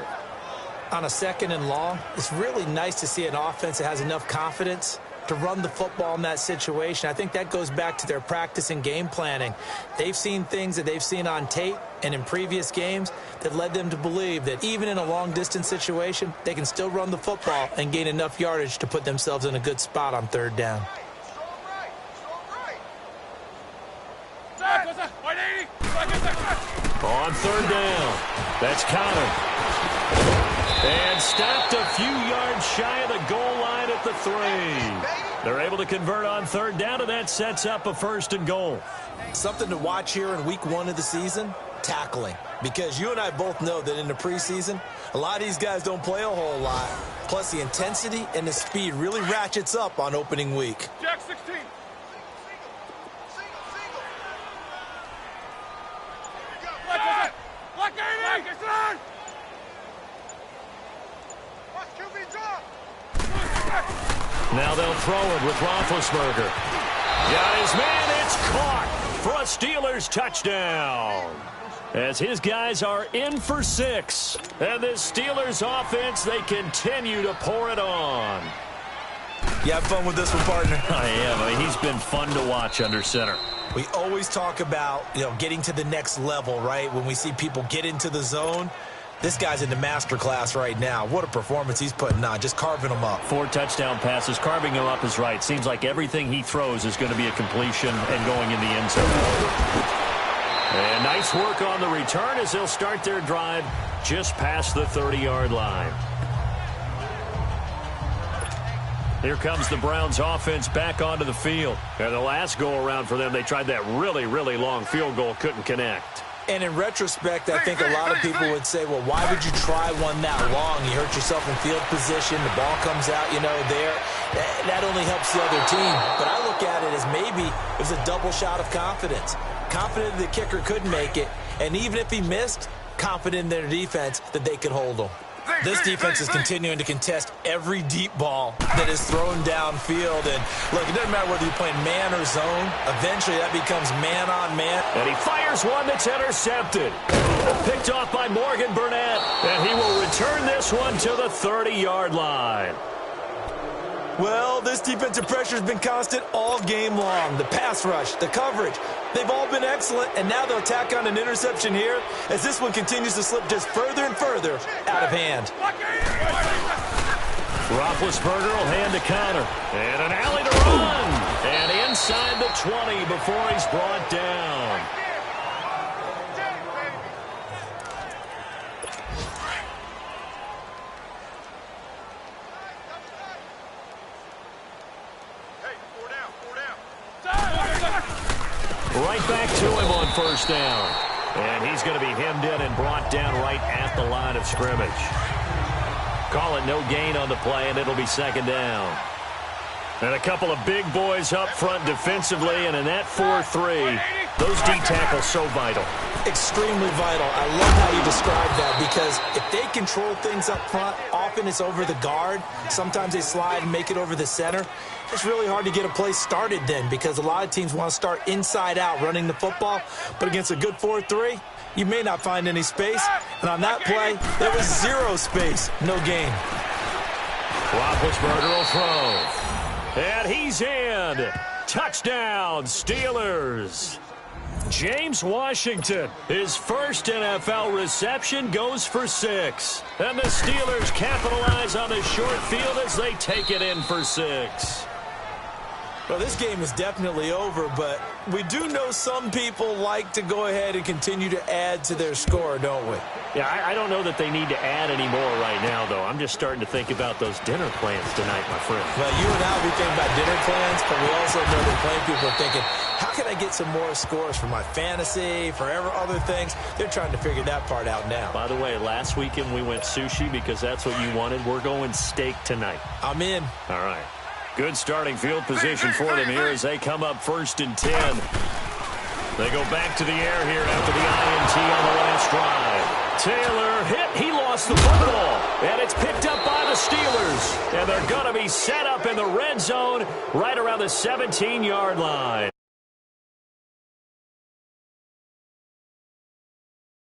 D: On a 2nd and long, it's really nice to see an offense that has enough confidence to run the football in that situation. I think that goes back to their practice and game planning. They've seen things that they've seen on tape and in previous games that led them to believe that even in a long-distance situation, they can still run the football and gain enough yardage to put themselves in a good spot on 3rd down.
C: On 3rd down, that's Connor. And stopped a few yards shy of the goal line at the 3. They're able to convert on 3rd down, and that sets up a 1st and goal.
D: Something to watch here in week 1 of the season, tackling. Because you and I both know that in the preseason, a lot of these guys don't play a whole lot. Plus, the intensity and the speed really ratchets up on opening week.
E: Jack 16. Black 80.
C: Now they'll throw it with Roethlisberger. Got his man, it's caught for a Steelers touchdown. As his guys are in for 6. And this Steelers offense, they continue to pour it on.
D: You have fun with this one, partner?
C: I am. I mean, he's been fun to watch under center.
D: We always talk about, getting to the next level, right? When we see people get into the zone. This guy's in the master class right now. What a performance he's putting on, just carving them up.
C: 4 touchdown passes. Carving him up is right. Seems like everything he throws is going to be a completion and going in the end zone. And nice work on the return as they'll start their drive just past the 30-yard line. Here comes the Browns offense back onto the field. And the last go-around for them, they tried that really, really long field goal, couldn't connect.
D: And in retrospect, I think a lot of people would say, well, why would you try one that long? You hurt yourself in field position. The ball comes out, there. That only helps the other team. But I look at it as maybe it was a double shot of confidence. Confident the kicker could make it. And even if he missed, confident in their defense that they could hold him. This defense is continuing to contest every deep ball that is thrown downfield. And, look, it doesn't matter whether you're playing man or zone. Eventually, that becomes man-on-man.
C: And he fires one that's intercepted. Picked off by Morgan Burnett. And he will return this one to the 30-yard line.
D: Well, this defensive pressure has been constant all game long. The pass rush, the coverage, they've all been excellent, and now they'll tack on an interception here as this one continues to slip just further and further out of hand.
C: Roethlisberger will hand to Connor. And an alley to run. And inside the 20 before he's brought down. Right back to him on 1st down. And he's going to be hemmed in and brought down right at the line of scrimmage. Call it no gain on the play, and it'll be 2nd down. And a couple of big boys up front defensively, and in that 4-3, those D tackles so vital.
D: Extremely vital. I love how you describe that because if they control things up front, often it's over the guard. Sometimes they slide and make it over the center. It's really hard to get a play started then because a lot of teams want to start inside out running the football. But against a good 4-3, you may not find any space. And on that play, there was 0 space. No gain.
C: Roethlisberger will throw. And he's in. Touchdown, Steelers. James Washington, his first NFL reception, goes for 6. And the Steelers capitalize on the short field as they take it in for 6.
D: Well, this game is definitely over, but we do know some people like to go ahead and continue to add to their score, don't we?
C: Yeah, I don't know that they need to add any more right now, though. I'm just starting to think about those dinner plans tonight, my friend.
D: Well, you and I will be thinking about dinner plans, but we also know that plenty of people are thinking, how can I get some more scores for my fantasy, for other things? They're trying to figure that part out now.
C: By the way, last weekend we went sushi because that's what you wanted. We're going steak tonight.
D: I'm in.
C: All right. Good starting field position for them here as they come up 1st and 10. They go back to the air here after the INT on the last drive. Taylor hit. He lost the football. And it's picked up by the Steelers. And they're going to be set up in the red zone right around the 17-yard line.